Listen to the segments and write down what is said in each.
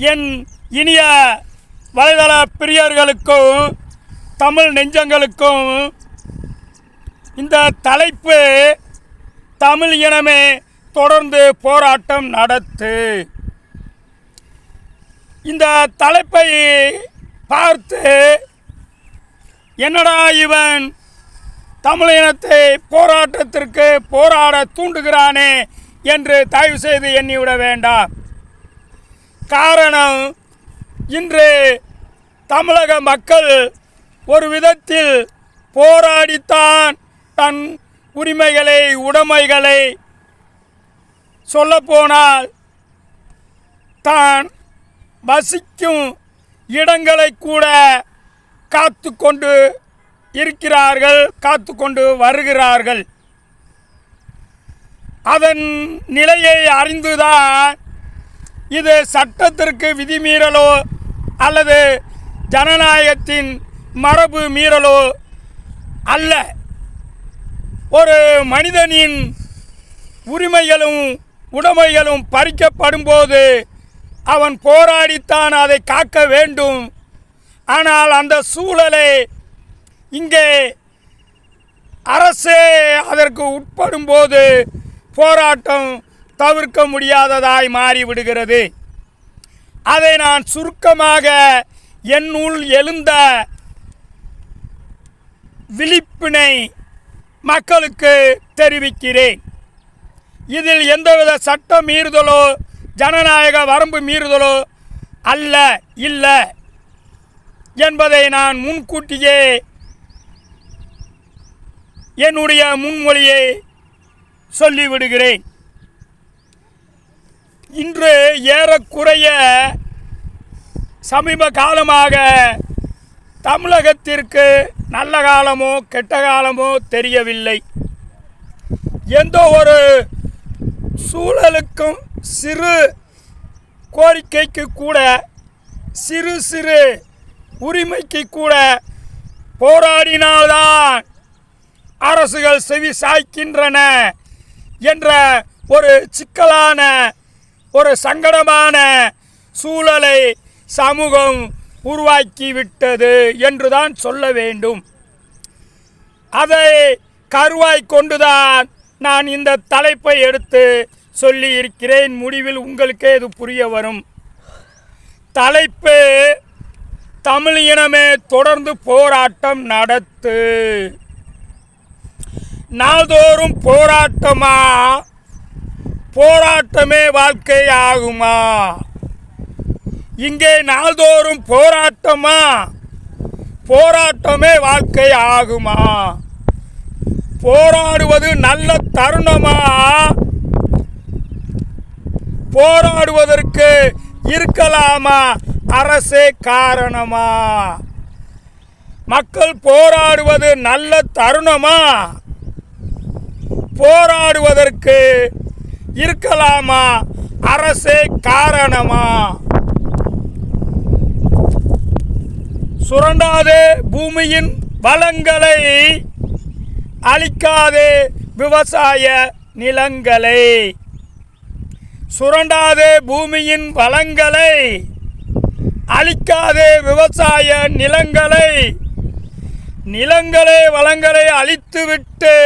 என் இனிய வலைதள பிரியர்களுக்கும் தமிழ் நெஞ்சங்களுக்கும் இந்த தலைப்பு தமிழ் இனமே தொடர்ந்து போராட்டம் நடத்து. இந்த தலைப்பை பார்த்து என்னடா இவன் தமிழ் இனத்தை போராட்டத்திற்கு போராட தூண்டுகிறானே என்று தயவு செய்து எண்ணிவிட வேண்டாம். காரணம், இன்று தமிழக மக்கள் ஒரு விதத்தில் போராடித்தான் தன் உரிமைகளை உடைமைகளை சொல்லப்போனால் தான் வசிக்கும் இடங்களை கூட காத்து கொண்டு இருக்கிறார்கள், காத்து கொண்டு வருகிறார்கள். அதன் நிலையை அறிந்துதான் இது சட்டத்திற்கு விதிமீறலோ அல்லது ஜனநாயகத்தின் மரபு மீறலோ அல்ல. ஒரு மனிதனின் உரிமைகளும் உடைமைகளும் பறிக்கப்படும் போது அவன் போராடித்தான் அதை காக்க வேண்டும். ஆனால் அந்த சூழலை இங்கே அரசே அதற்கு உட்படும் போது போராட்டம் தவிர்க்க முடியாததாய் மாறிவிடுகிறது. அதை நான் சுருக்கமாக என்னுள் எழுந்த விழிப்பினை மக்களுக்கு தெரிவிக்கிறேன். இதில் எந்தவித சட்ட மீறுதலோ ஜனநாயக வரம்பு மீறுதலோ அல்ல இல்லை என்பதை நான் முன்கூட்டியே என்னுடைய முன்மொழியை சொல்லிவிடுகிறேன். இன்று ஏறக்குறைய சமீப காலமாக தமிழகத்திற்கு நல்ல காலமோ கெட்ட காலமோ தெரியவில்லை. எந்த ஒரு சூழலுக்கும் சிறு கோரிக்கைக்கு கூட சிறு சிறு உரிமைக்கு கூட போராடினால்தான் அரசுகள் செவி சாய்க்கின்றன என்ற ஒரு சிக்கலான ஒரு சங்கடமான சூழலை சமூகம் உருவாக்கிவிட்டது என்றுதான் சொல்ல வேண்டும். அதை கருவாய் கொண்டுதான் நான் இந்த தலைப்பை எடுத்து சொல்லி இருக்கிறேன். முடிவில் உங்களுக்கே இது புரிய வரும். தலைப்பு தமிழ் இனமே தொடர்ந்து போராட்டம் நடத்து. நாள்தோறும் போராட்டமா? போராட்டமே வாழ்க்கை ஆகுமா? இங்கே நாள்தோறும் போராட்டமா? போராட்டமே வாழ்க்கை ஆகுமா? போராடுவது நல்ல தருணமா? போராடுவதற்கு இருக்கலாமா அரசே காரணமா? மக்கள் போராடுவது நல்ல தருணமா? போராடுவதற்கு இருக்கலாமா அரசே காரணமா? சுரண்டாதே பூமியின் வளங்களை, அழிக்காதே விவசாய நிலங்களை. சுரண்டாதே பூமியின் வளங்களை, அழிக்காதே விவசாய நிலங்களை. நிலங்களை வளங்களை அழித்துவிட்டு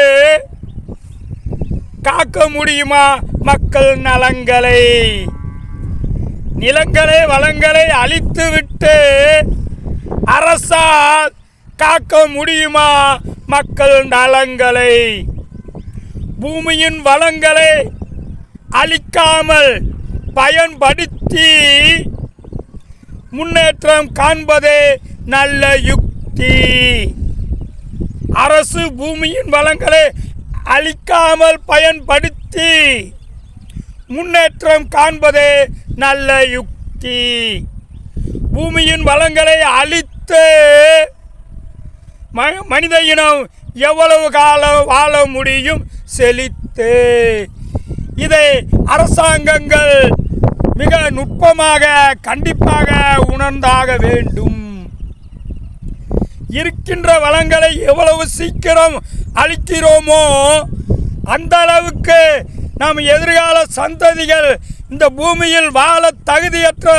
காக்க முடியுமா மக்கள் நலங்களை? நிலங்களை வளங்களை அழித்துவிட்டு அரசால் காக்க முடியுமா மக்கள் நலங்களை? பூமியின் வளங்களை அழிக்காமல் பயன்படுத்தி முன்னேற்றம் காண்பதே நல்ல யுக்தி. அரசு பூமியின் வளங்களை அழிக்காமல் பயன்படுத்தி முன்னேற்றம் காண்பதே நல்ல யுக்தி. பூமியின் வளங்களை அழித்து மனித இனம் எவ்வளவு காலம் வாழ முடியும் செழித்து? இதை அரசாங்கங்கள் மிக நுட்பமாக கண்டிப்பாக உணர்ந்தாக வேண்டும். இருக்கின்ற வளங்களை எவ்வளவு சீக்கிரம் அழிக்கிறோமோ அந்த அளவுக்கு நம் எதிர்கால சந்ததிகள் இந்த பூமியில் வாழ தகுதியற்ற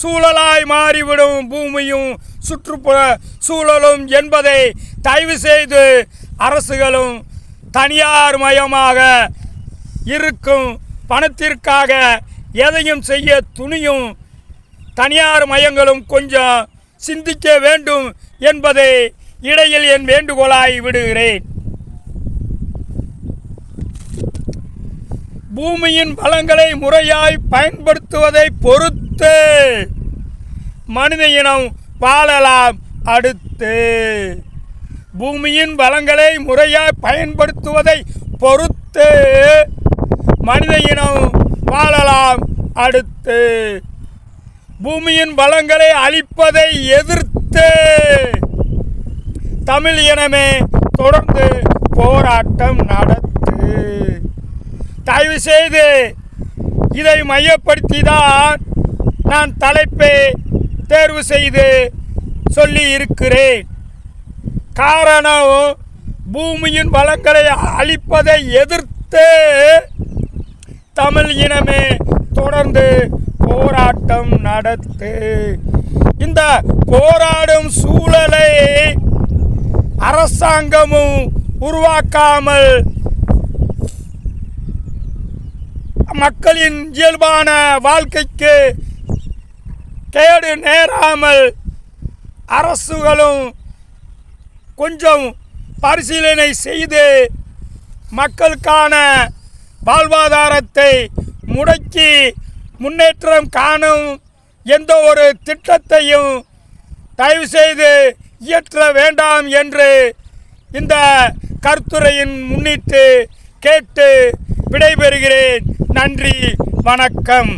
சூழலாய் மாறிவிடும் பூமியும் சுற்றுப்புற சூழலும் என்பதை தயவு செய்து அரசுகளும் தனியார் மயமாக இருக்கும் பணத்திற்காக எதையும் செய்ய துணியும் தனியார் மயங்களும் கொஞ்சம் சிந்திக்க வேண்டும் என்பதை இடையில் என் வேண்டுகோளாய் விடுகிறேன். பூமியின் வளங்களை முறையாய் பயன்படுத்துவதை பொறுத்து மனித இனம் வாழலாம். அடுத்து பூமியின் வளங்களை முறையாய் பயன்படுத்துவதை பொறுத்து மனித இனம் வாழலாம். அடுத்து பூமியின் வளங்களை அழிப்பதை எதிர்த்து தமிழ் இனமே தொடர்ந்து போராட்டம் நடத்து. தயவு செய்து இதை மையப்படுத்தி தான் நான் தலைப்பை தேர்வு செய்து சொல்லி இருக்கிறேன். காரணம், பூமியின் வளங்களை அழிப்பதை எதிர்த்து தமிழ் இனமே தொடர்ந்து போராட்டம் நடத்து. இந்த போராடும் சூழலை அரசாங்கமும் உருவாக்காமல் மக்களின் இயல்பான வாழ்க்கைக்கு கேடு நேராமல் அரசுகளும் கொஞ்சம் பரிசீலனை செய்து மக்களுக்கான வாழ்வாதாரத்தை முடக்கி முன்னேற்றம் காணும் எந்த ஒரு திட்டத்தையும் தயவு செய்து இயற்ற வேண்டாம் என்று இந்த கருத்துரையின் முன்னிட்டு கேட்டு விடைபெறுகிறேன். நன்றி, வணக்கம்.